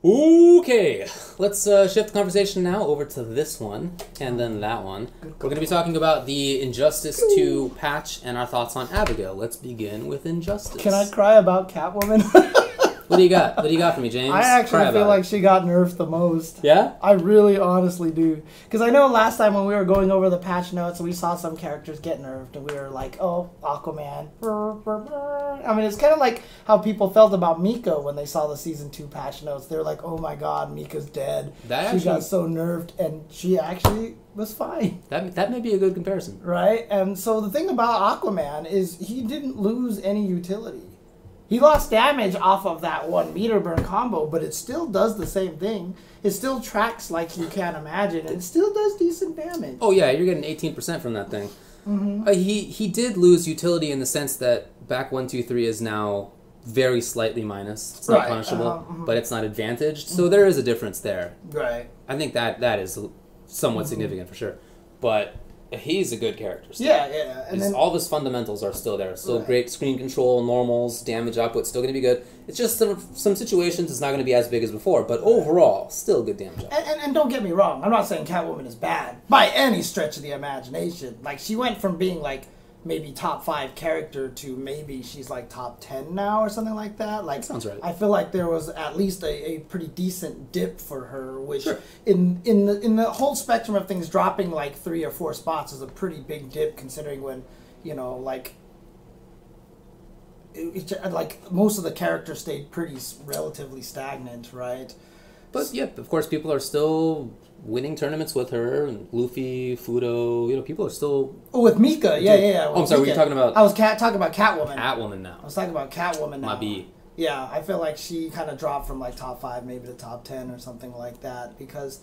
Okay, let's shift the conversation now over to this one, and then that one. We're going to be talking about the Injustice 2 patch and our thoughts on Abigail. Let's begin with Injustice. Can I cry about Catwoman? What do you got? What do you got for me, James? I actually feel like she got nerfed the most. Yeah? I really honestly do. Because I know last time when we were going over the patch notes, we saw some characters get nerfed, and we were like, oh, Aquaman. I mean, it's kind of like how people felt about Mika when they saw the Season 2 patch notes. They were like, oh my god, Mika's dead. She got so nerfed, and she actually was fine. That may be a good comparison. Right? And so the thing about Aquaman is he didn't lose any utility. He lost damage off of that one meter burn combo, but it still does the same thing. It still tracks like you can't imagine, and it still does decent damage. Oh yeah, you're getting 18% from that thing. Mm-hmm. He did lose utility in the sense that back 1, 2, 3 is now very slightly minus. It's not punishable, but it's not advantaged. So there is a difference there. Right. I think that is somewhat significant for sure. But he's a good character still. Yeah. And then, all of his fundamentals are still there. Still great screen control, normals, damage output, still going to be good. It's just some situations it's not going to be as big as before, but overall, still good damage output. And don't get me wrong, I'm not saying Catwoman is bad by any stretch of the imagination. Like, she went from being like maybe top 5 character to maybe she's like top 10 now or something like that. Like, that sounds right. I feel like there was at least a pretty decent dip for her, which in the whole spectrum of things, dropping like 3 or 4 spots is a pretty big dip considering when, you know, like like most of the characters stayed pretty relatively stagnant, right? But yeah, of course, people are still winning tournaments with her, and Luffy, Fudo, you know, people are still... Oh, with Mika, yeah. Oh, I'm sorry, were you talking about... I was talking about Catwoman. Catwoman now. I was talking about Catwoman now. My B. Yeah, I feel like she kind of dropped from like top 5 maybe to top 10 or something like that, because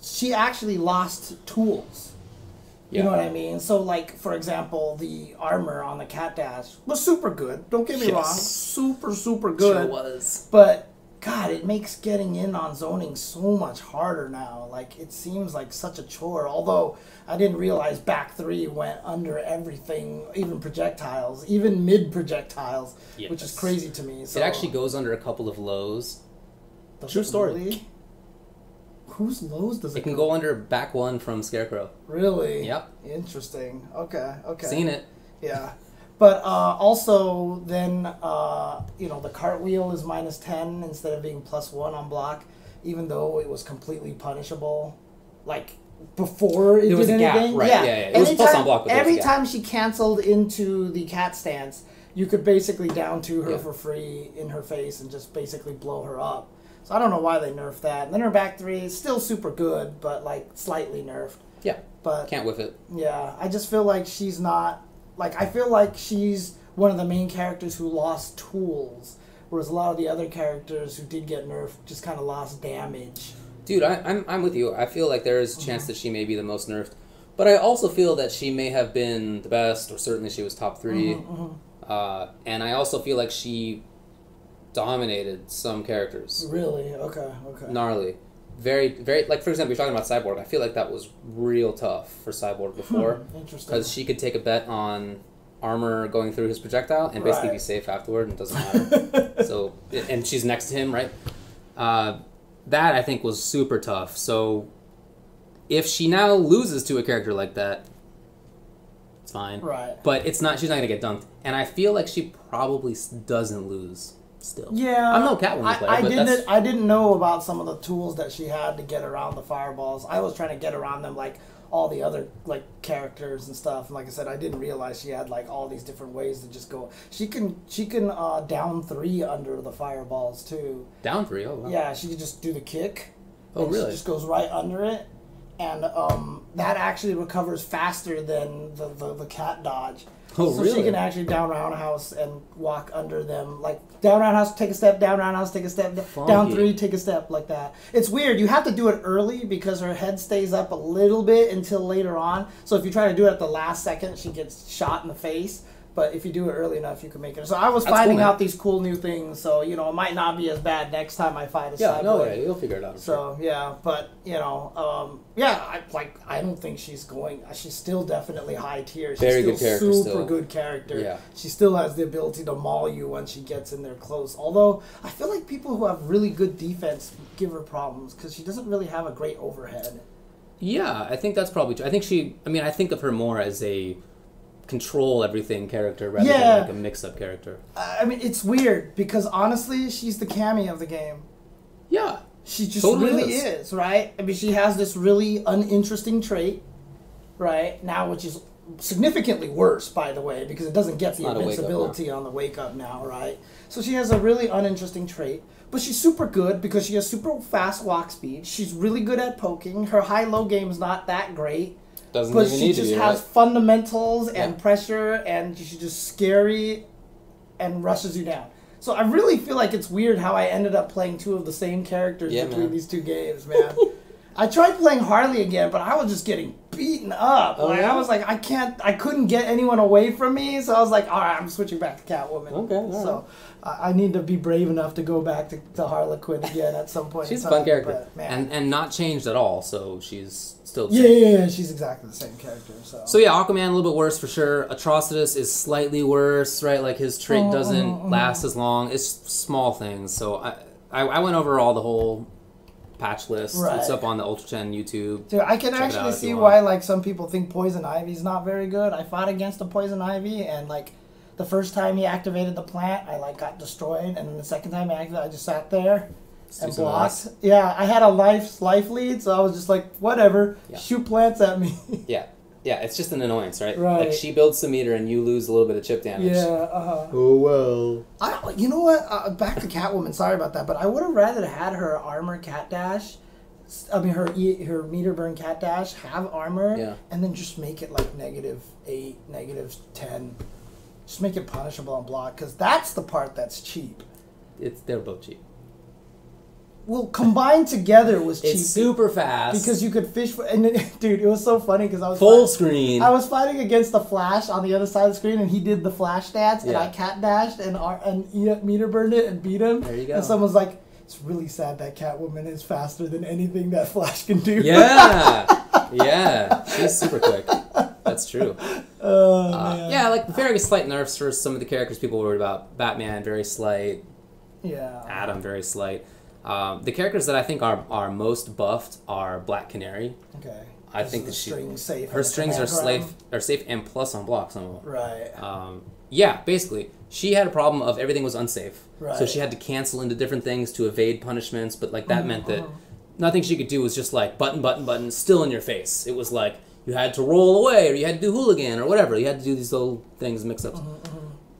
she actually lost tools. You know what I mean? So, like, for example, the armor on the Cat Dash was super good. Don't get me wrong. Super, super good. Sure was. But... God, it makes getting in on zoning so much harder now. Like, it seems like such a chore. Although, I didn't realize back 3 went under everything, even projectiles, even mid-projectiles, which is crazy to me. So, it actually goes under a couple of lows. True story. Really? Whose lows does it It can go under back 1 from Scarecrow. Really? Yep. Interesting. Okay. Seen it. Yeah. But also, then, you know, the cartwheel is -10 instead of being +1 on block, even though it was completely punishable. Like, before it was did a gap, anything. right? Yeah. It was plus on block, but every time she canceled into the cat stance, you could basically down 2 her for free in her face and just basically blow her up. So I don't know why they nerfed that. And then her back 3 is still super good, but, like, slightly nerfed. Yeah. But can't whiff it. Yeah. I just feel like she's not... Like, I feel like she's one of the main characters who lost tools, whereas a lot of the other characters who did get nerfed just kind of lost damage. Dude, I'm with you. I feel like there is a chance that she may be the most nerfed, but I also feel that she may have been the best, or certainly she was top 3. And I also feel like she dominated some characters. Really? Okay. Gnarly. Very, very, like, for example, you're talking about Cyborg. I feel like that was real tough for Cyborg before. Interesting. Because she could take a bet on armor going through his projectile and basically be safe afterward, and it doesn't matter. So, and she's next to him, right? That, I think, was super tough. So, if she now loses to a character like that, it's fine. Right. But she's not going to get dunked. And I feel like she probably doesn't lose. Still. Yeah, I'm no Catwoman player. I didn't know about some of the tools that she had to get around the fireballs. I was trying to get around them like all the other like characters and stuff. And like I said, I didn't realize she had like all these different ways to just go. She can down 3 under the fireballs too. Down 3? Oh wow. Yeah, she could just do the kick. Oh really? She just goes right under it, and that actually recovers faster than the cat dodge. Oh, so really? she can actually down roundhouse and walk under them. Like, down roundhouse, take a step, down roundhouse, take a step, down 3, take a step, like that. It's weird. You have to do it early because her head stays up a little bit until later on. So if you try to do it at the last second, she gets shot in the face. But if you do it early enough, you can make it. So I was That's finding cool, man. out these cool new things. So, you know, it might not be as bad next time I fight a Yeah, no, Cyborg. yeah, you'll figure it out. So, yeah, but, you know, I don't think she's going... She's still definitely high tier. She's Very still good character super still. good character. Yeah. She still has the ability to maul you when she gets in there close. Although, I feel like people who have really good defense give her problems because she doesn't really have a great overhead. Yeah, I think that's probably true. I think of her more as a control everything character rather than like a mix-up character. I mean, it's weird because honestly, she's the Cammy of the game. Yeah. She just Totally really is. is, right? I mean, she has this really uninteresting trait, right? Now, which is significantly worse, by the way, because it doesn't get the invincibility on the wake up now, right? So she has a really uninteresting trait, but she's super good because she has super fast walk speed. She's really good at poking. Her high-low game is not that great. Doesn't But even she need just to be, has right? fundamentals and pressure, and she's just scary and rushes you down. So I really feel like it's weird how I ended up playing two of the same characters between these two games, man. I tried playing Harley again, but I was just getting beaten up. Oh, like, yeah? I was like, I couldn't get anyone away from me, so I was like, all right, I'm switching back to Catwoman. Okay, all so I need to be brave enough to go back to Harlequin again at some point. She's in a time, fun character. but, man. And not changed at all, so she's still the same. Yeah, she's exactly the same character. So yeah, Aquaman a little bit worse for sure. Atrocitus is slightly worse, right? Like his trait doesn't last as long. It's small things. So I went over all the whole patch list. Right. It's up on the Ultra 10 YouTube. Dude, I can Check it out actually if see you why want. like some people think Poison Ivy's not very good. I fought against a Poison Ivy and like the first time he activated the plant, I like got destroyed, and then the second time he activated, I just sat there and blocked. Yeah, I had a life lead, so I was just like, whatever, shoot plants at me. Yeah, it's just an annoyance, right? Right. Like she builds the meter and you lose a little bit of chip damage. Oh well. You know what? Back to Catwoman. Sorry about that, but I would have rather had her armor cat dash. I mean, her meter burn cat dash have armor, and then just make it like -8, -10. Just make it punishable on block, because that's the part that's cheap. They're both cheap. Well, combined together was cheap. It's super fast because you could fish. And dude, it was so funny because I was full screen. I was fighting against the Flash on the other side of the screen, and he did the Flash dance, and I cat dashed and meter burned it and beat him. There you go. And someone's like, "It's really sad that Catwoman is faster than anything that Flash can do." Yeah, she's super quick. That's true. Man. Yeah, like very slight nerfs for some of the characters people were worried about. Batman, very slight. Yeah. Adam, very slight. The characters that I think are most buffed are Black Canary. Okay. I think that her strings are safe and plus on block some of them. Right. Yeah, basically, she had a problem of everything was unsafe, Right. so she had to cancel into different things to evade punishments. But like that meant that nothing she could do was just like button, still in your face. It was like you had to roll away or you had to do hooligan or whatever. You had to do these little things, mix-ups.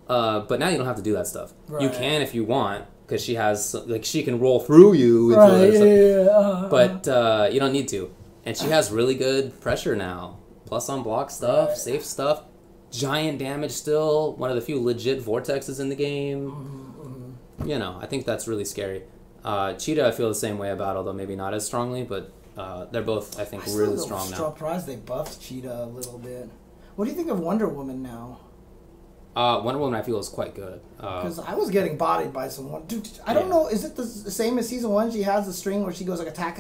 But now you don't have to do that stuff. Right. You can if you want. Because she has, like, she can roll through you. Into but you don't need to. And she has really good pressure now. Plus on block stuff, safe stuff, giant damage still. One of the few legit vortexes in the game. You know, I think that's really scary. Cheetah, I feel the same way about, although maybe not as strongly. But they're both, I think, really strong now. I'm surprised they buffed Cheetah a little bit. What do you think of Wonder Woman now? Wonder Woman, I feel, is quite good. Because I was getting bodied by someone. Dude, I don't know. Is it the same as season 1? She has the string where she goes like attack,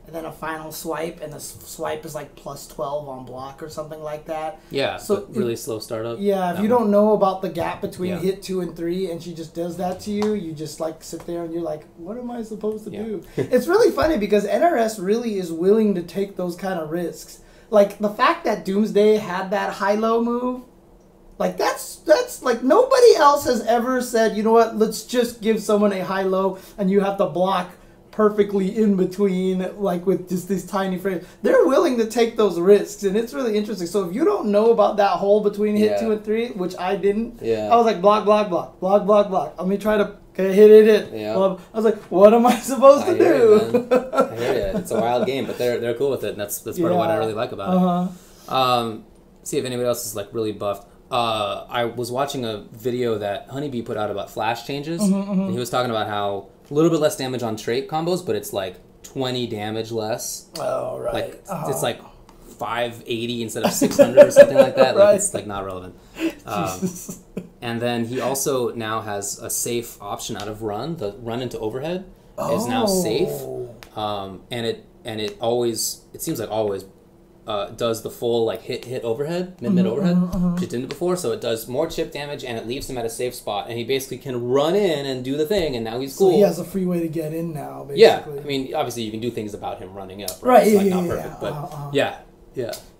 and then a final swipe, and the swipe is like plus 12 on block or something like that. Yeah, so really slow startup. Yeah, if you don't know about the gap between hit 2 and 3, and she just does that to you, you just like sit there and you're like, what am I supposed to do? It's really funny because NRS really is willing to take those kind of risks. Like the fact that Doomsday had that high-low move. Like, that's like, nobody else has ever said, you know what, let's just give someone a high-low and you have to block perfectly in between, like, with just these tiny frames. They're willing to take those risks, and it's really interesting. So if you don't know about that hole between hit 2 and 3, which I didn't, I was like, block. Let me try to hit. Yeah. I was like, what am I supposed to do? I hear you. It's a wild game, but they're cool with it, and that's part of what I really like about it. See if anybody else is, like, really buffed. I was watching a video that Honeybee put out about flash changes, and he was talking about how a little bit less damage on trait combos, but it's like 20 damage less. Oh, right. Like it's like 580 instead of 600 or something like that. Right. Like, it's like not relevant. And then he also now has a safe option out of run. The run into overhead is now safe. And it always, it seems like always, does the full like hit overhead, mid overhead, which it didn't before. So it does more chip damage and it leaves him at a safe spot. And he basically can run in and do the thing. And now he's cool. So he has a free way to get in now. Basically. Yeah, I mean, obviously you can do things about him running up. Right. It's like not perfect, but yeah.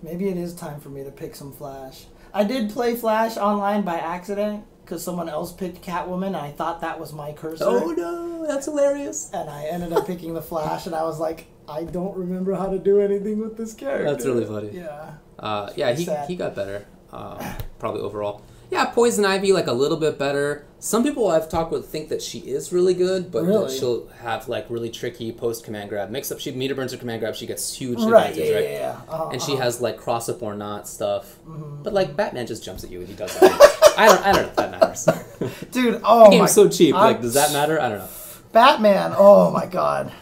Maybe it is time for me to pick some Flash. I did play Flash online by accident because someone else picked Catwoman and I thought that was my cursor. Oh no, that's hilarious. And I ended up picking the Flash and I was like, I don't remember how to do anything with this character. That's really funny. Yeah. Yeah, he got better, probably overall. Yeah, Poison Ivy, like a little bit better. Some people I've talked with think that she is really good, but that she'll have like really tricky post command grab mix up. She meter burns her command grab, she gets huge advantage, right? Yeah. And she has like cross up or not stuff. But like Batman just jumps at you and he does that. I don't know if that matters. Dude, the game's so cheap. Like, does that matter? I don't know. Batman, oh my god.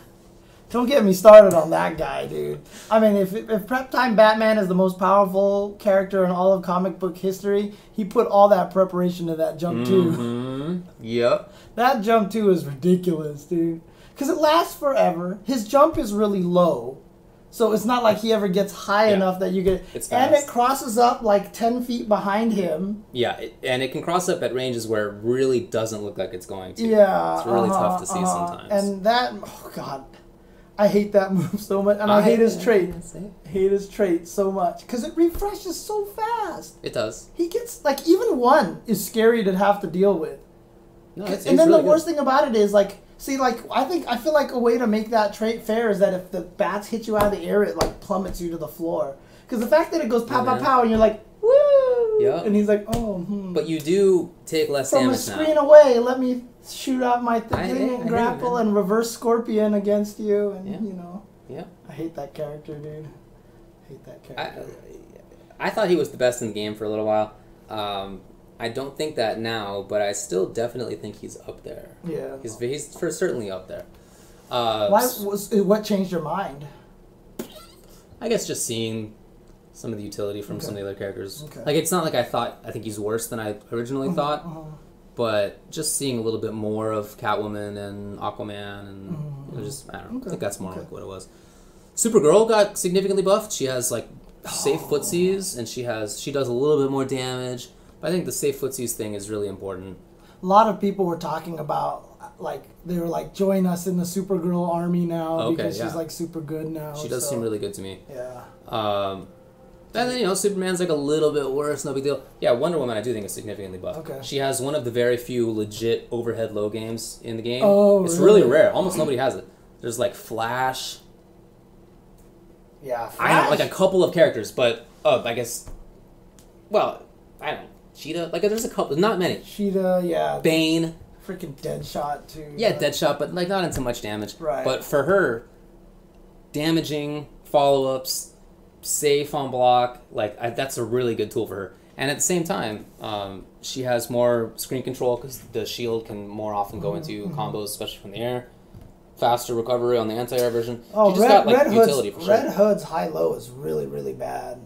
Don't get me started on that guy, dude. I mean, if Prep Time Batman is the most powerful character in all of comic book history, he put all that preparation to that jump too. Yep. That jump too is ridiculous, dude. Because it lasts forever. His jump is really low. So it's not like he ever gets high enough that you get... It's and fast. it crosses up like 10 feet behind him. Yeah, and it can cross up at ranges where it really doesn't look like it's going to. Yeah. It's really tough to see sometimes. And that... Oh, God. I hate that move so much. And I hate his trait. I hate his trait so much. Because it refreshes so fast. It does. He gets... Like, even one is scary to have to deal with. No, and then really the worst thing about it is, like... See, like, I feel like a way to make that trait fair is that if the bats hit you out of the air, it, like, plummets you to the floor. Because the fact that it goes pow, pow, pow, and you're like, woo! Yeah. And he's like, oh, But you do take less From damage a screen away, let me shoot out my thing and grapple and reverse Scorpion against you, and, you know. Yeah. I hate that character, dude. I hate that character. I thought he was the best in the game for a little while. I don't think that now, but I still definitely think he's up there. Yeah. He's certainly up there. What changed your mind? I guess just seeing some of the utility from some of the other characters. Okay. Like, it's not like I think he's worse than I originally thought, but just seeing a little bit more of Catwoman and Aquaman, and it was just, I don't know, I think that's more like what it was. Supergirl got significantly buffed. She has, like, safe footsies, and she does a little bit more damage. I think the safe footsies thing is really important. A lot of people were talking about, like, they were like, join us in the Supergirl army now because she's, like, super good now. She does seem really good to me. Yeah. And then, you know, Superman's, like, a little bit worse, no big deal. Yeah, Wonder Woman I do think is significantly buffed. Okay. She has one of the very few legit overhead low games in the game. Oh, it's really rare. Almost nobody has it. There's, like, Flash. Yeah, Flash. I have, like, a couple of characters, but, I guess, well, I don't know. Cheetah? Like, there's a couple. Not many. Cheetah, yeah. Bane. Freaking Deadshot, too. Yeah, Deadshot, but, like, not into much damage. Right. But for her, damaging, follow-ups, safe on block, like, that's a really good tool for her. And at the same time, she has more screen control because the shield can more often go into combos, especially from the air. Faster recovery on the anti-air version. Oh, she just got, like, utility for sure. Red Hood's high-low is really, really bad.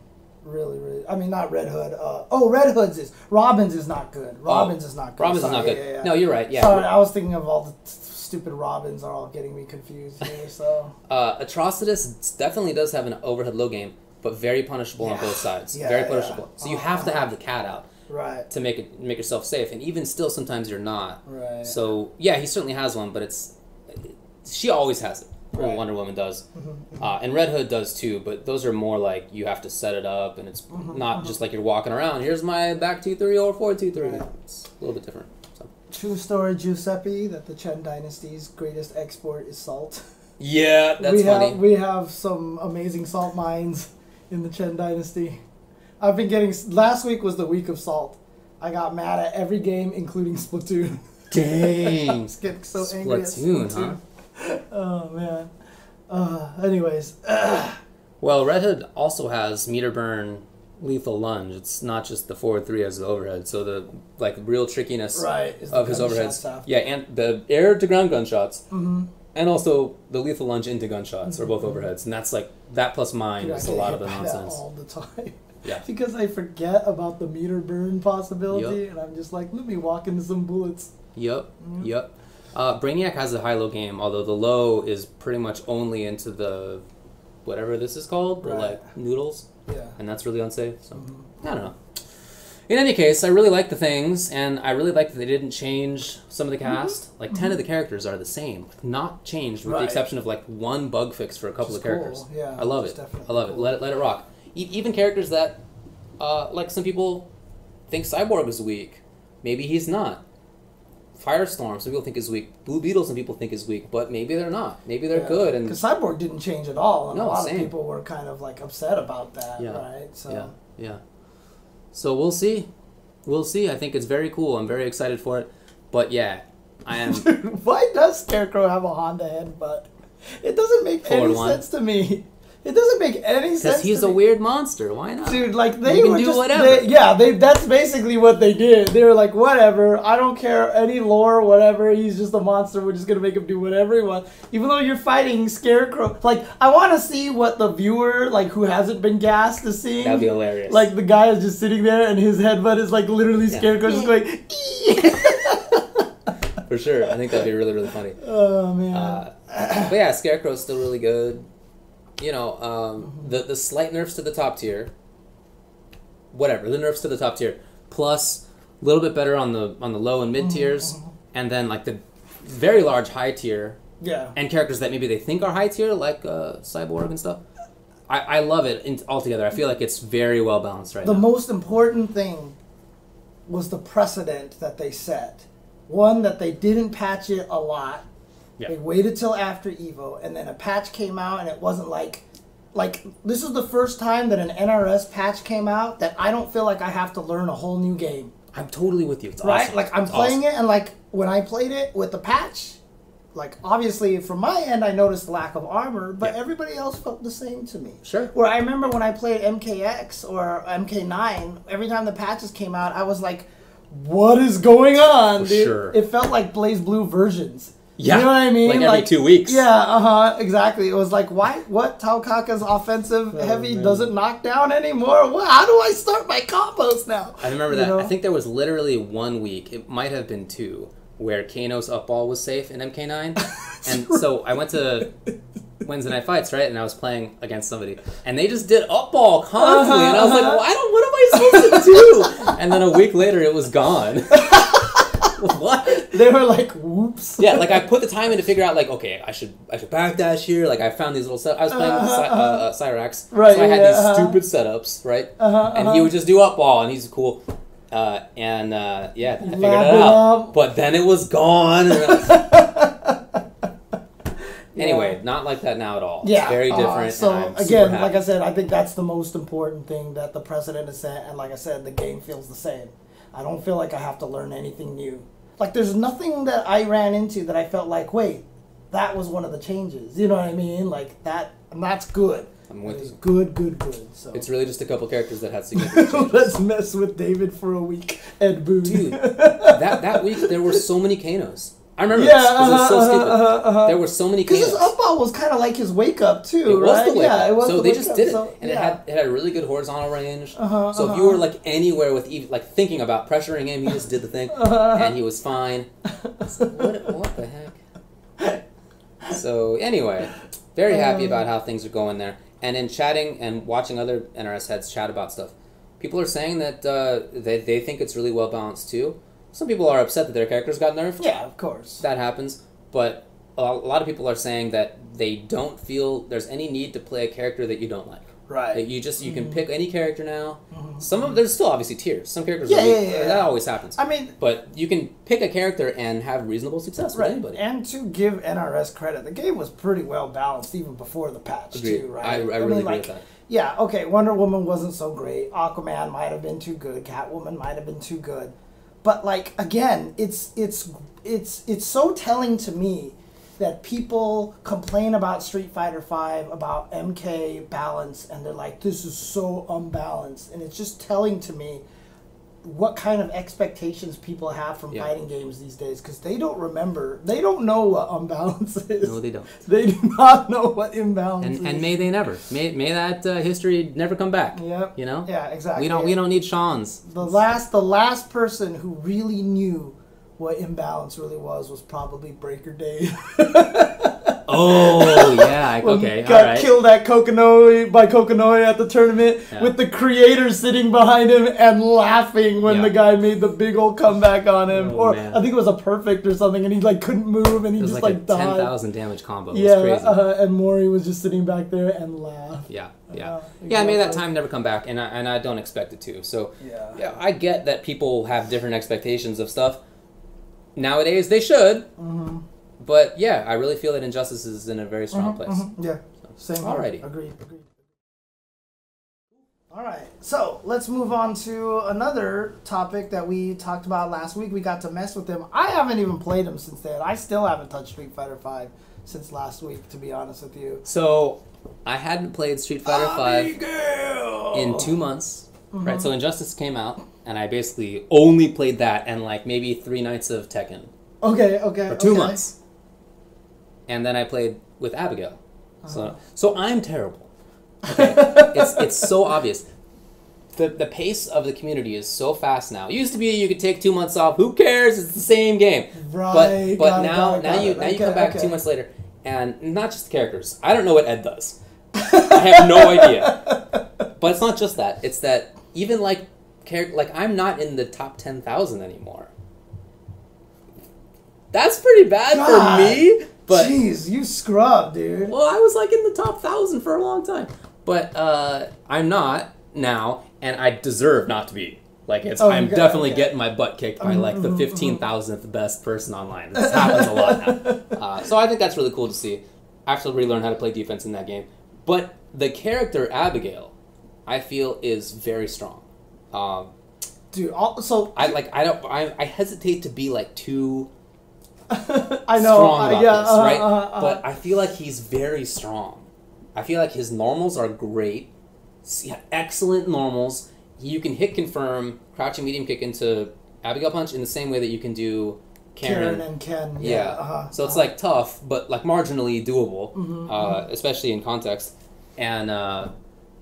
Really, really. I mean, not Red Hood. Red Hood's is. Robin's is not good. Robin's is not good. Robin's is not good. Yeah. No, you're right. Yeah. Sorry, I was thinking of all the stupid Robins are all getting me confused here. So. Atrocitus definitely does have an overhead low game, but very punishable on both sides. Very punishable. So you have to have the cat out. Right. To make yourself safe, and even still, sometimes you're not. Right. So yeah, he certainly has one, but she always has it. Right. Wonder Woman does, and Red Hood does too. But those are more like you have to set it up, and it's not just like you're walking around. Here's my back 2-3 or forward 2-3. Right. It's a little bit different. So. True story, Giuseppe, that the Chen Dynasty's greatest export is salt. Yeah, that's funny. We have some amazing salt mines in the Chen Dynasty. I've been getting. Last week was the week of salt. I got mad at every game, including Splatoon. Dang. I was getting so angry at Splatoon, huh? Oh, man. Anyways. Well, Red Hood also has meter burn lethal lunge. It's not just the forward 3 as the overhead. So the real trickiness of his overheads. Yeah, and the air to ground gunshots. And And also, the lethal lunge into gunshots are both overheads, and that's like, that plus mine is a lot of the nonsense. All the time. Yeah. Because I forget about the meter burn possibility, and I'm just like, let me walk into some bullets. Yep. Brainiac has a high-low game, although the low is pretty much only into the, whatever this is called, the like noodles. Yeah. And that's really unsafe, so I don't know. In any case, I really like the things, and I really like that they didn't change some of the cast. Like, 10 of the characters are the same. Not changed, with the exception of, like, one bug fix for a couple of characters. Cool. Yeah, I love it. I love it. Let it rock. Even characters that, like, some people think Cyborg is weak. Maybe he's not. Firestorm, some people think is weak. Blue Beetle, some people think is weak, but maybe they're not. Maybe they're good. And because Cyborg didn't change at all, and no, a lot same. of people were kind of, like, upset about that, right? So. Yeah. So we'll see. We'll see. I think it's very cool. I'm very excited for it. But yeah, I am. Why does Scarecrow have a Honda headbutt? It doesn't make any sense to me. It doesn't make any sense. Because he's a weird monster. Why not? Dude, like they can were do just whatever. That's basically what they did. They were like, whatever. I don't care any lore, whatever. He's just a monster. We're just gonna make him do whatever he wants. Even though you're fighting Scarecrow, like I want to see what the viewer, like who hasn't been gassed, is seeing. That'd be hilarious. Like the guy is just sitting there and his headbutt is like literally Scarecrow just going. For sure, I think that'd be really, really funny. Oh man. But yeah, Scarecrow's still really good. You know, the slight nerfs to the top tier. Whatever, the nerfs to the top tier, plus a little bit better on the low and mid tiers, and then like the very large high tier. Yeah. And characters that maybe they think are high tier, like Cyborg and stuff. I love it altogether. I feel like it's very well balanced right now. The most important thing was the precedent that they set. One, that they didn't patch it a lot. Yeah. They waited till after EVO, and then a patch came out, and it wasn't like this is the first time that an NRS patch came out that I don't feel like I have to learn a whole new game. I'm totally with you. It's right? Awesome. Like I'm playing it, and like when I played it with the patch, like obviously from my end I noticed lack of armor, but everybody else felt the same to me. Sure. Where I remember when I played MKX or MK9, every time the patches came out, I was like, "What is going on, dude?" Sure. It felt like Blaze Blue versions. Yeah. You know what I mean? Like every 2 weeks. Yeah, exactly. It was like, why? What? Taukaka's offensive heavy doesn't knock down anymore? How do I start my combos now? I remember that. I think there was literally 1 week, it might have been 2, where Kano's up ball was safe in MK9. And so I went to Wednesday Night Fights, right? And I was playing against somebody. And they just did up ball constantly. And I was like, what am I supposed to do? And then a week later, it was gone. What? They were like, whoops. Yeah, like I put the time in to figure out, like, okay, I should backdash here. Like I found these little I was playing with Cyrax, right? So I had these stupid setups, right? And he would just do up ball, and he's cool. I figured it out. But then it was gone. Anyway, not like that now at all. Yeah, it's very different. So again, like I said, I think that's the most important thing that the precedent is set, and like I said, the game feels the same. I don't feel like I have to learn anything new. Like, there's nothing that I ran into that I felt like, wait, that was one of the changes. You know what I mean? Like, and that's good. I'm with you. Good. So it's really just a couple characters that had significant changes. Let's mess with David for a week, Ed Boon. Dude, that week, there were so many Kanos. I remember this because it was so stupid. There were so many Kanos. Because his up-ball was kind of like his wake-up, too, right? It was the wake-up. Yeah, it was so the they just did it. So, and it had a really good horizontal range. So if you were like anywhere with like thinking about pressuring him, he just did the thing. And he was fine. So what the heck? So anyway, very happy about how things are going there. And in chatting and watching other NRS heads chat about stuff, people are saying that they think it's really well balanced too. Some people are upset that their characters got nerfed. Yeah, of course. That happens. But a lot of people are saying that they don't feel there's any need to play a character that you don't like. Right. That you can pick any character now. There's still obviously tiers. Some characters that always happens. I mean, but you can pick a character and have reasonable success with anybody. And to give NRS credit, the game was pretty well balanced even before the patch too, right? I really agree with that. Yeah, okay, Wonder Woman wasn't so great. Aquaman might have been too good. Catwoman might have been too good. But like again, it's so telling to me that people complain about Street Fighter V, about MK balance, and they're like, this is so unbalanced. And it's just telling to me what kind of expectations people have from Yeah. fighting games these days, because they don't remember. They don't know what unbalance is. No, they don't. They do not know what imbalance is. And may they never. May that history never come back. Yep. You know? Yeah, exactly. We don't need Sean's. The last person who really knew what imbalance really was probably Breaker Dave. Oh yeah, okay, all Got right. killed at Kokonoi at the tournament with the creator sitting behind him and laughing when the guy made the big old comeback on him. Or man. I think it was a perfect or something, and he like couldn't move and he just like died. 10,000 damage combo. Yeah, it was crazy. And Mori was just sitting back there and laughed. Yeah. Exactly. Yeah, I made that time never come back, and I don't expect it to. So yeah, I get that people have different expectations of stuff. Nowadays, they should. Mm-hmm. But yeah, I really feel that Injustice is in a very strong place. Mm-hmm. Yeah, same. Alrighty. Agreed. All right, so let's move on to another topic that we talked about last week. We got to mess with him. I haven't even played him since then. I still haven't touched Street Fighter V since last week, to be honest with you. So I hadn't played Street Fighter Abigail! V in 2 months. Mm-hmm. Right, so Injustice came out, and I basically only played that and like maybe 3 nights of Tekken. Okay. For 2 months. And then I played with Abigail. So I'm terrible. Okay? it's so obvious. The pace of the community is so fast now. It used to be you could take 2 months off. Who cares? It's the same game. Right. But now you come back 2 months later, and not just the characters. I don't know what Ed does. I have no idea. But it's not just that. It's that even like I'm not in the top 10,000 anymore. That's pretty bad for me. But, jeez, you scrub, dude. Well, I was like in the top 1,000 for a long time. But I'm not now, and I deserve not to be. Like, I'm definitely getting my butt kicked by like the 15,000th best person online. This happens a lot now. So I think that's really cool to see. I have to relearn how to play defense in that game. But the character Abigail, I feel, is very strong. Dude, so I hesitate to be like too I know strong about this, right? But I feel like he's very strong. I feel like his normals are great. Excellent normals. You can hit confirm, crouching medium kick into Abigail punch in the same way that you can do Karen and Ken. Yeah. So it's like tough, but like marginally doable, especially in context. And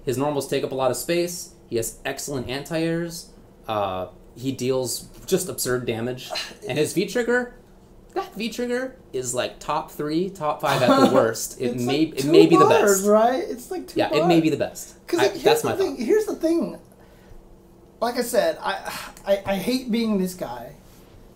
his normals take up a lot of space. He has excellent anti-airs. He deals just absurd damage. And his V-trigger, that V-trigger is like top 3, top 5 at the worst. It may be the best. Right? It's like 2 bars. It may be the best. That's my thought. Here's the thing. Like I said, I hate being this guy,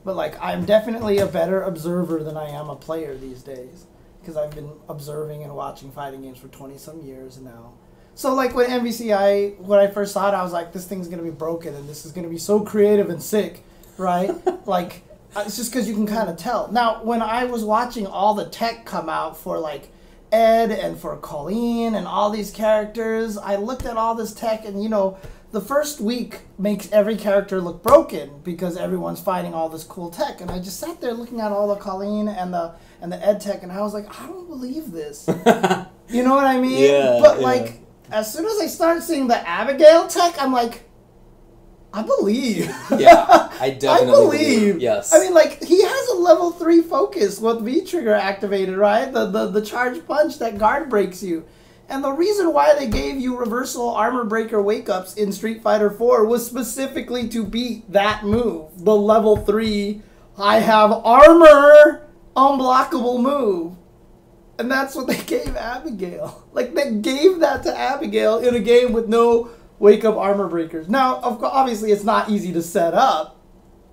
but like I'm definitely a better observer than I am a player these days, because I've been observing and watching fighting games for 20-some years now. So like when when I first saw it, I was like, this thing's gonna be broken and this is gonna be so creative and sick, right? Like, it's just because you can kind of tell. Now, when I was watching all the tech come out for like Ed and for Colleen and all these characters, I looked at all this tech, and the first week makes every character look broken because everyone's fighting all this cool tech, and I just sat there looking at all the Colleen and the Ed tech, and I was like, I don't believe this. You know what I mean? Yeah. But like, as soon as I started seeing the Abigail tech, I'm like, I believe. Yeah, I definitely believe. Yes. I mean, like, he has a level 3 focus with V-trigger activated, right? The charge punch that guard breaks you. And the reason why they gave you reversal armor breaker wake-ups in Street Fighter 4 was specifically to beat that move. The level 3, I have armor, unblockable move. And that's what they gave Abigail. Like, they gave that to Abigail in a game with no wake-up armor breakers. Now, obviously, it's not easy to set up.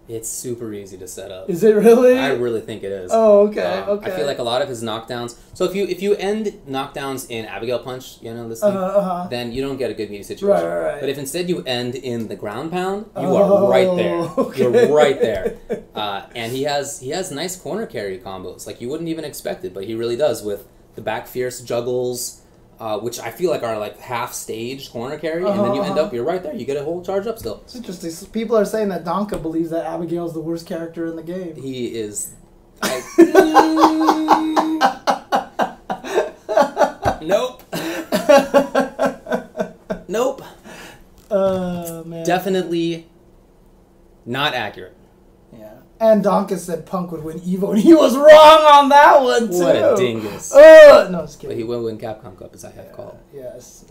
It's super easy to set up. Is it really? I really think it is. Oh, okay, okay. I feel like a lot of his knockdowns. So if you end knockdowns in Abigail punch, this thing, then you don't get a good melee situation. Right. But if instead you end in the ground pound, you are right there. Okay. You're right there. And he has nice corner carry combos. Like you wouldn't even expect it, but he really does with the back fierce juggles. Which I feel like are like half stage corner carry, and then you end up, you're right there. You get a whole charge up still. It's interesting. People are saying that Donka believes that Abigail's the worst character in the game. He is. Nope. Nope. Man. Definitely Not accurate. Yeah. And Donkus said Punk would win Evo, and he was wrong on that one, too. What a dingus. No, just kidding. But he will win Capcom Cup, as I have called. Yes.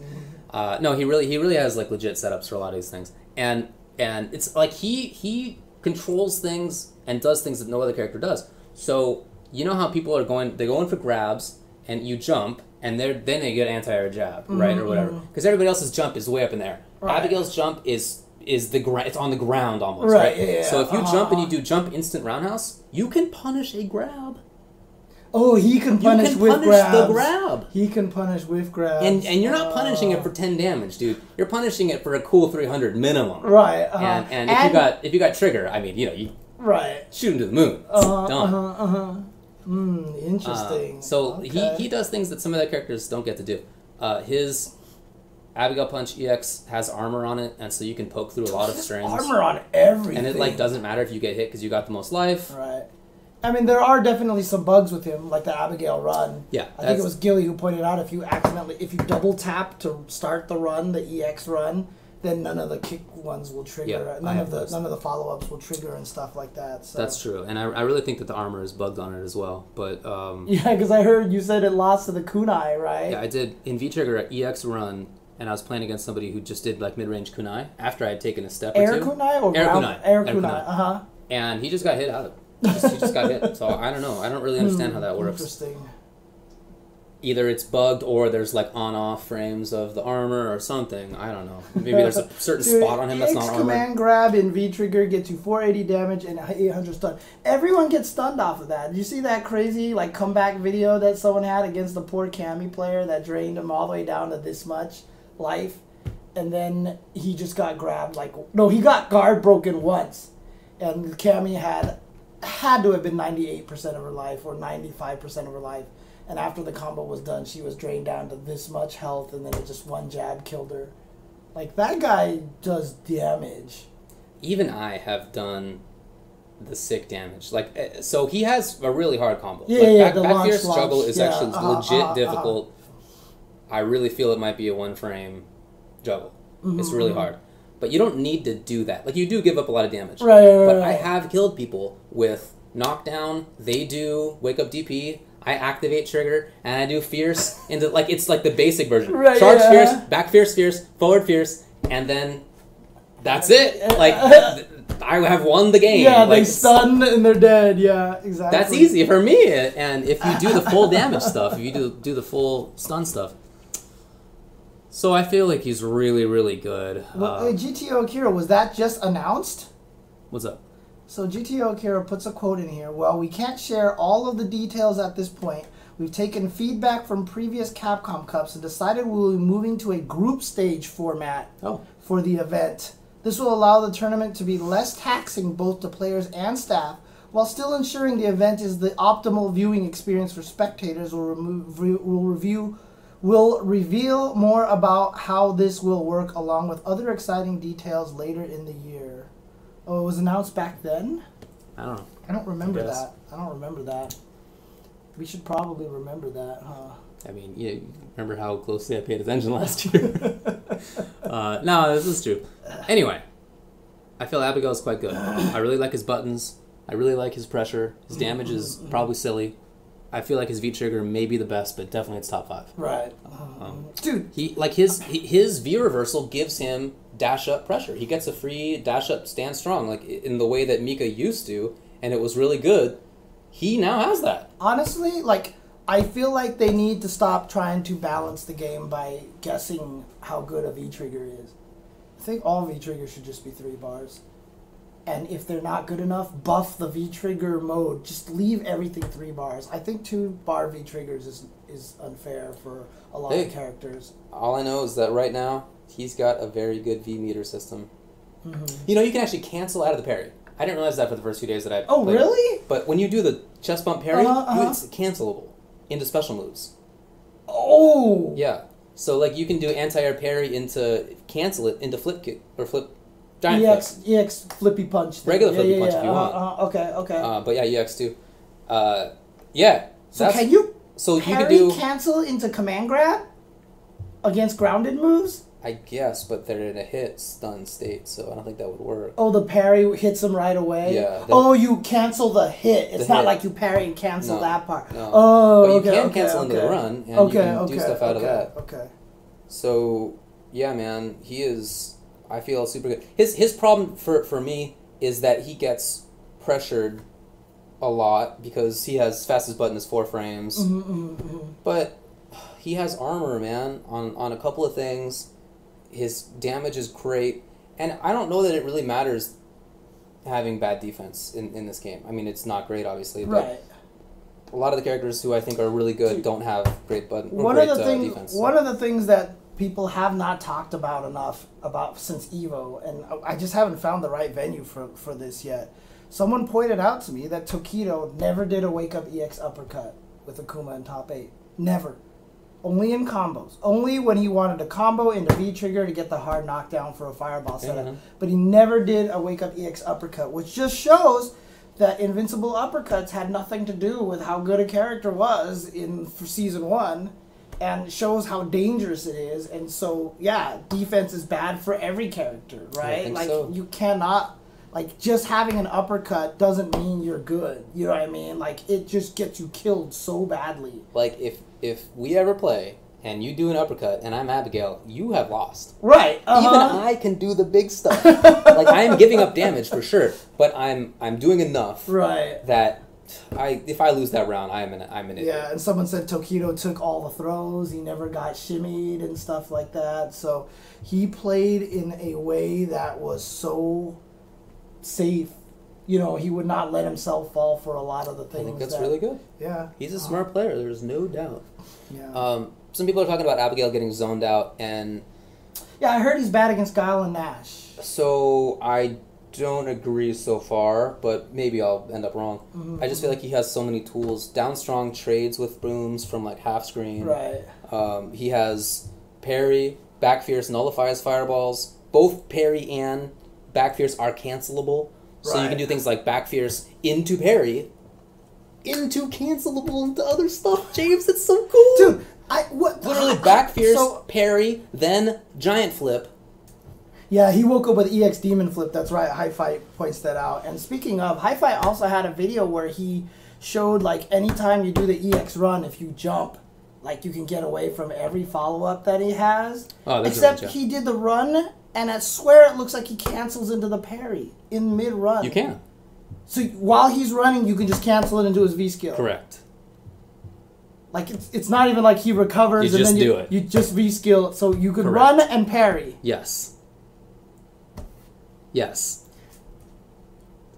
No, he really has like legit setups for a lot of these things. And it's like he controls things and does things that no other character does. So, you know how people are they go in for grabs, and you jump, and then they get anti-air jab, right, or whatever. Because everybody else's jump is way up in there. Right. Abigail's jump is it's on the ground almost, right? Yeah. So if you jump and you do jump instant roundhouse, you can punish a grab. Oh, he can punish with grabs. The grab. He can punish with grabs. And you're not punishing it for 10 damage, dude. You're punishing it for a cool 300 minimum. Right. And if you got trigger, I mean, you shoot him to the moon. Done. Interesting. So he does things that some of the characters don't get to do. His Abigail Punch EX has armor on it, and so you can poke through a lot of strings. Armor on everything. And it like doesn't matter if you get hit because you got the most life. Right. I mean, there are definitely some bugs with him, like the Abigail run. Yeah. I think it was Gilly who pointed out if you double tap to start the run, the EX run, then none of the kick ones will trigger. Yeah, none of the follow-ups will trigger and stuff like that. So. That's true, and I really think that the armor is bugged on it as well. But yeah, because I heard you said it lost to the kunai, right? Yeah, I did in V-Trigger an EX run. And I was playing against somebody who just did like mid-range kunai after I had taken a step or two. Air kunai or air kunai? Air kunai. And he just got hit out of it. He just got hit. So I don't know. I don't really understand how that works. Interesting. Either it's bugged or there's like on-off frames of the armor or something. I don't know. Maybe there's a certain spot on him that's not armor. Command grab in V-Trigger gets you 480 damage and 800 stun. Everyone gets stunned off of that. Did you see that crazy like comeback video that someone had against the poor Cammy player that drained him all the way down to this much life? And then he just got grabbed he got guard broken once. And Cammy had to have been 98% of her life or 95% of her life. And after the combo was done, she was drained down to this much health, and then it just one jab killed her. Like, that guy does damage. Even I have done the sick damage. Like, so he has a really hard combo. Yeah, back fierce juggle is actually legit difficult. I really feel it might be a one-frame juggle. It's really hard. But you don't need to do that. Like, you do give up a lot of damage. But I have killed people with knockdown, they do wake up DP, I activate trigger, and I do fierce into like it's like the basic version. Charge fierce, back fierce, forward fierce, and then that's it. Like I have won the game. Yeah, like, they stun and they're dead. Yeah, exactly. That's easy for me. And if you do the full damage stuff, if you do the full stun stuff. So I feel like he's really, really good. Well, GTO Akira, was that just announced? What's up? So GTO Akira puts a quote in here. Well, we can't share all of the details at this point. We've taken feedback from previous Capcom Cups and decided we'll be moving to a group stage format for the event. This will allow the tournament to be less taxing both to players and staff, while still ensuring the event is the optimal viewing experience for spectators. We'll reveal more about how this will work along with other exciting details later in the year. Oh, it was announced back then? I don't know. I don't remember that. I don't remember that. We should probably remember that, huh? I mean, you remember how closely I paid attention last year. No, this is true. Anyway, I feel Abigail's quite good. I really like his buttons. I really like his pressure. His damage is probably silly. I feel like his V-Trigger may be the best, but definitely it's top 5. Right. Dude. His V-Reversal gives him dash-up pressure. He gets a free dash-up stand strong, like in the way that Mika used to, and it was really good. He now has that. Honestly, I feel like they need to stop trying to balance the game by guessing how good a V-Trigger is. I think all V-Triggers should just be 3 bars. And if they're not good enough, buff the V-Trigger mode. Just leave everything 3 bars. I think 2-bar V-Triggers is unfair for a lot of characters. All I know is that right now, he's got a very good V-meter system. You know, you can actually cancel out of the parry. I didn't realize that for the first few days that I played. Oh, really? But when you do the chest bump parry, it's cancelable into special moves. Oh! Yeah. So, like, you can do anti-air parry cancel it into flip kick, or flip, giant flip. EX flippy punch. Regular flippy punch if you want. Okay. But yeah, EX too. Yeah. So can you you parry cancel into command grab against grounded moves? I guess, but they're in a hit stun state, so I don't think that would work. Oh, the parry hits them right away? Yeah. Oh, you cancel the hit. It's not like you parry and cancel that part. No. Oh, but you can cancel into the run, and you can do stuff out of that. Okay. So, yeah, man, he is, I feel, super good. His problem for me is that he gets pressured a lot because he has fastest button is 4 frames. But he has armor, man, on a couple of things. His damage is great, and I don't know that it really matters having bad defense in this game. I mean, it's not great, obviously, but a lot of the characters who I think are really good don't have great defense. One of the things that people have not talked about enough since Evo, and I just haven't found the right venue for this yet. Someone pointed out to me that Tokido never did a wake-up EX uppercut with Akuma in top 8. Never. Only in combos. Only when he wanted to combo into V-trigger to get the hard knockdown for a fireball setup. But he never did a wake-up EX uppercut, which just shows that invincible uppercuts had nothing to do with how good a character was for Season 1, and shows how dangerous it is. And so, yeah, defense is bad for every character, right? Like, you cannot... Like, just having an uppercut doesn't mean you're good. You know what I mean? Like, it just gets you killed so badly. Like, if we ever play and you do an uppercut and I'm Abigail, you have lost. Right. Even I can do the big stuff. Like, I am giving up damage for sure, but I'm doing enough that if I lose that round, I'm an idiot. Yeah, and someone said Tokido took all the throws. He never got shimmied and stuff like that. So he played in a way that was so safe. You know, he would not let himself fall for a lot of the things. I think that's really good. Yeah. He's a smart player, there's no doubt. Yeah. Some people are talking about Abigail getting zoned out, and... Yeah, I heard he's bad against Guile and Nash. So, I don't agree so far, but maybe I'll end up wrong. I just feel like he has so many tools. Down strong trades with brooms from, like, half screen. Right. He has parry, back fierce, nullifies fireballs. Both parry and back fierce are cancelable. So you can do things like back fierce into parry, into cancelable, into other stuff, James. It's so cool. Dude, literally back fierce, parry, then giant flip. Yeah, he woke up with EX Demon Flip. That's right. Hi-Fi points that out. And speaking of, Hi-Fi also had a video where he showed, like, anytime you do the EX run, if you jump, like, you can get away from every follow-up that he has. Oh, that's Except he did the run, and I swear it looks like he cancels into the parry in mid-run. You can. So while he's running, you can just cancel it into his V-skill. Correct. Like, it's not even like he recovers and then you just V-skill. So you could run and parry. Yes. Yes.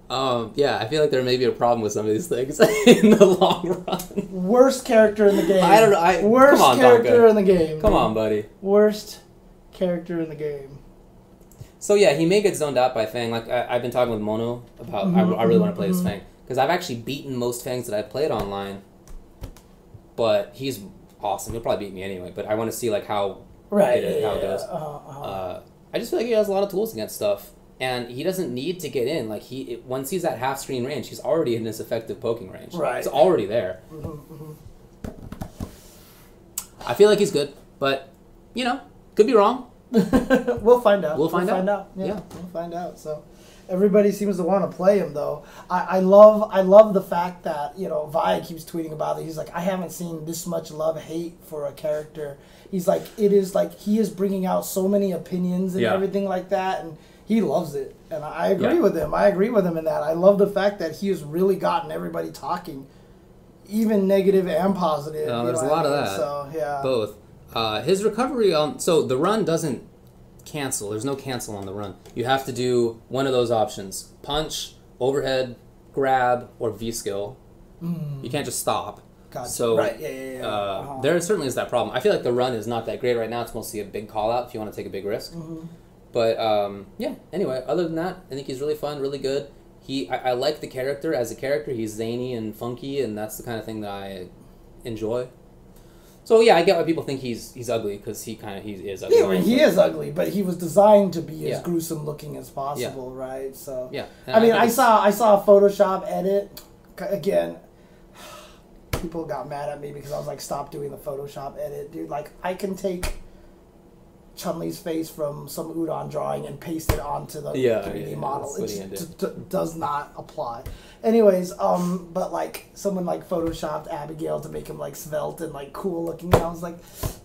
Yeah, I feel like there may be a problem with some of these things in the long run. Worst character in the game. I don't know. Worst come on, character Donka. in the game. Come on, buddy. Worst character in the game. So yeah, he may get zoned out by Fang. Like I've been talking with Mono about, I really want to play as Fang because I've actually beaten most Fangs that I've played online. But he's awesome. He'll probably beat me anyway. But I want to see like how it goes. I just feel like he has a lot of tools against stuff. And he doesn't need to get in. Like once he's at half screen range, he's already in this effective poking range. Right. It's already there. I feel like he's good, but you know, could be wrong. We'll find out. We'll find out. Yeah, we'll find out. So everybody seems to want to play him though. I love the fact that, you know, Vi keeps tweeting about it. He's like, I haven't seen this much hate for a character. He's like, it is like he is bringing out so many opinions and everything like that, and he loves it, and I agree with him. I agree with him in that. I love the fact that he has really gotten everybody talking, even negative and positive. There's a lot of that. So, yeah. Both. His recovery so the run doesn't cancel. There's no cancel on the run. You have to do one of those options: punch, overhead, grab, or V skill. You can't just stop. Gotcha. So right, there certainly is that problem. I feel like the run is not that great right now. It's mostly a big call out if you want to take a big risk. But, yeah, anyway, other than that, I think he's really fun, really good. I like the character as a character. He's zany and funky, and that's the kind of thing that I enjoy. So, yeah, I get why people think he's ugly, because he is ugly. Yeah, I mean, he is ugly, but he was designed to be as gruesome looking as possible, right? So, yeah. I mean, I saw a Photoshop edit. Again, people got mad at me because I was like, stop doing the Photoshop edit, dude. Like, I can take Chun-Li's face from some udon drawing and paste it onto the 3D model. It does not apply. Anyways, but like someone like photoshopped Abigail to make him like svelte and like cool looking. And I was like,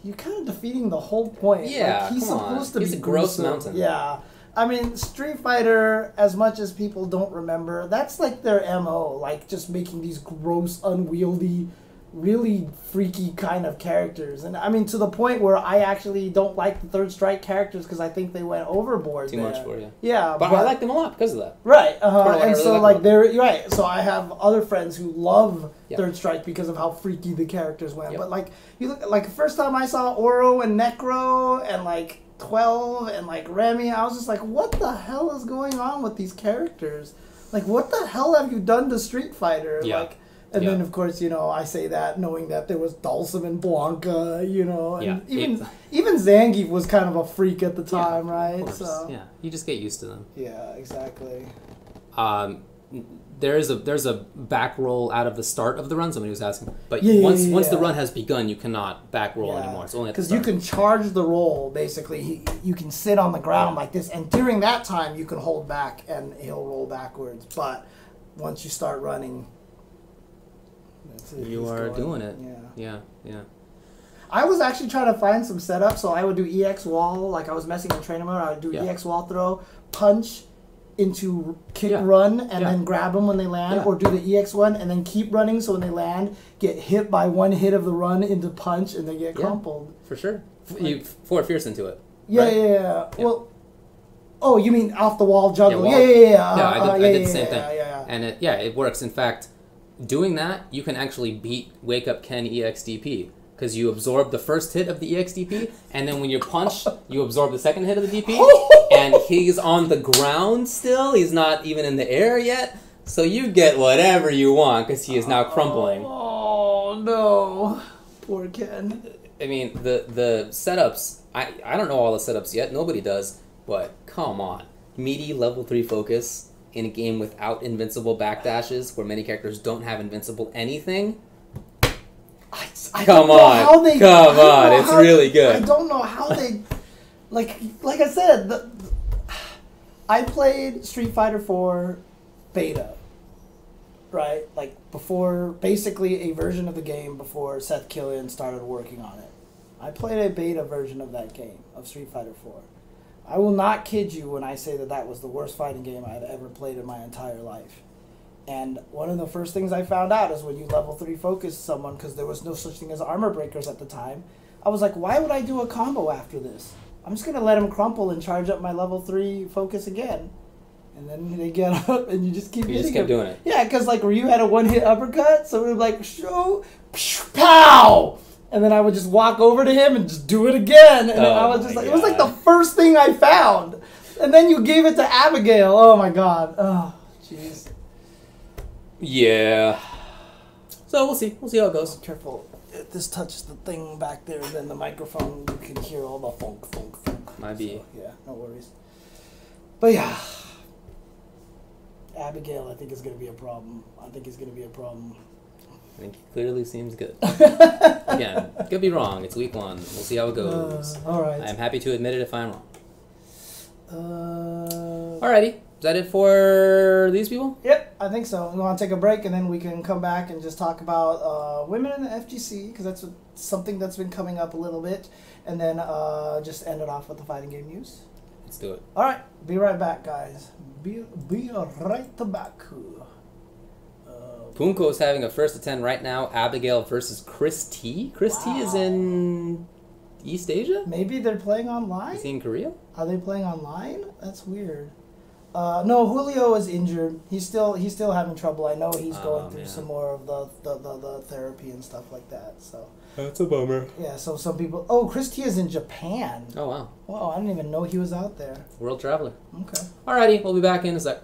you're kind of defeating the whole point. Yeah, like, he's supposed to be a gross mountain. Yeah. I mean, Street Fighter, as much as people don't remember, that's like their MO, like just making these gross, unwieldy, really freaky kind of characters. And I mean, to the point where I actually don't like the Third Strike characters because I think they went overboard. Too much for you. Yeah. But I like them a lot because of that. Right. And so, like, they're right. So I have other friends who love Third Strike because of how freaky the characters went. But, like, you look, like, the first time I saw Oro and Necro and, like, 12 and, like, Remy, I was just like, what the hell is going on with these characters? Like, what the hell have you done to Street Fighter? Yeah. Like, and then, of course, you know, I say that knowing that there was Dhalsim and Blanca, you know, and even Zangief was kind of a freak at the time, right? So yeah, you just get used to them. Yeah, exactly. There's a back roll out of the start of the run. Somebody was asking, but once the run has begun, you cannot back roll anymore. It's only at the start. Because you can charge the roll. Basically, you can sit on the ground like this, and during that time, you can hold back and he'll roll backwards. But once you start running. You are doing it. Yeah. I was actually trying to find some setup, so I would do EX wall, like I was messing in trainer mode, I would do EX wall throw, punch into kick run, and then grab them when they land, or do the EX one, and then keep running, so when they land, get hit by one hit of the run into punch, and they get crumpled. For sure. You forward fierce into it. Yeah. Well, oh, you mean off the wall juggle? Yeah, I did the same thing. Yeah. And it works. In fact, doing that, you can actually beat Wake Up Ken EXDP because you absorb the first hit of the EXDP, and then when you punch, you absorb the second hit of the DP, and he's on the ground still. He's not even in the air yet, so you get whatever you want because he is now crumpling. Oh, no. Poor Ken. I mean, the setups, I don't know all the setups yet. Nobody does, but come on. Meaty level 3 focus in a game without invincible backdashes, where many characters don't have invincible anything. Come on, it's really good. I don't know how they, like I said, I played Street Fighter 4 beta, right? Like before, basically a version of the game before Seth Killian started working on it. I played a beta version of that game, of Street Fighter 4. I will not kid you when I say that that was the worst fighting game I had ever played in my entire life. And one of the first things I found out is when you level 3 focus someone, because there was no such thing as armor breakers at the time, I was like, why would I do a combo after this? I'm just going to let him crumple and charge up my level 3 focus again. And then they get up and you just keep hitting You just kept doing it. Yeah, because like Ryu had a one-hit uppercut, so it would be like, shoo, pow! And then I would just walk over to him and just do it again. And I was just like, it was like the first thing I found. And then you gave it to Abigail. Oh my god. Oh, jeez. Yeah. So we'll see. We'll see how it goes. Careful. If this touches the thing back there, then the microphone, you can hear all the funk, funk, funk. Might be. So, yeah, no worries. But yeah. Abigail, I think, is going to be a problem. I think I think he clearly seems good. Again, could be wrong. It's week 1. We'll see how it goes. All right. I'm happy to admit it if I'm wrong. Alrighty. Is that it for these people? Yep, I think so. We want to take a break, and then we can come back and just talk about Women in the FGC, because that's something that's been coming up a little bit, and then just end it off with the fighting game news. Let's do it. All right, be right back, guys. Be right back. Punko is having a first to 10 right now. Abigail versus Chris T. Chris T is in East Asia? Maybe they're playing online? Is he in Korea? Are they playing online? That's weird. No, Julio is injured. He's still having trouble. I know he's going through some more of the therapy and stuff like that. So that's a bummer. Yeah, so some people... Oh, Chris T is in Japan. Oh, wow. Wow, I didn't even know he was out there. World traveler. Okay. Alrighty, we'll be back in a sec.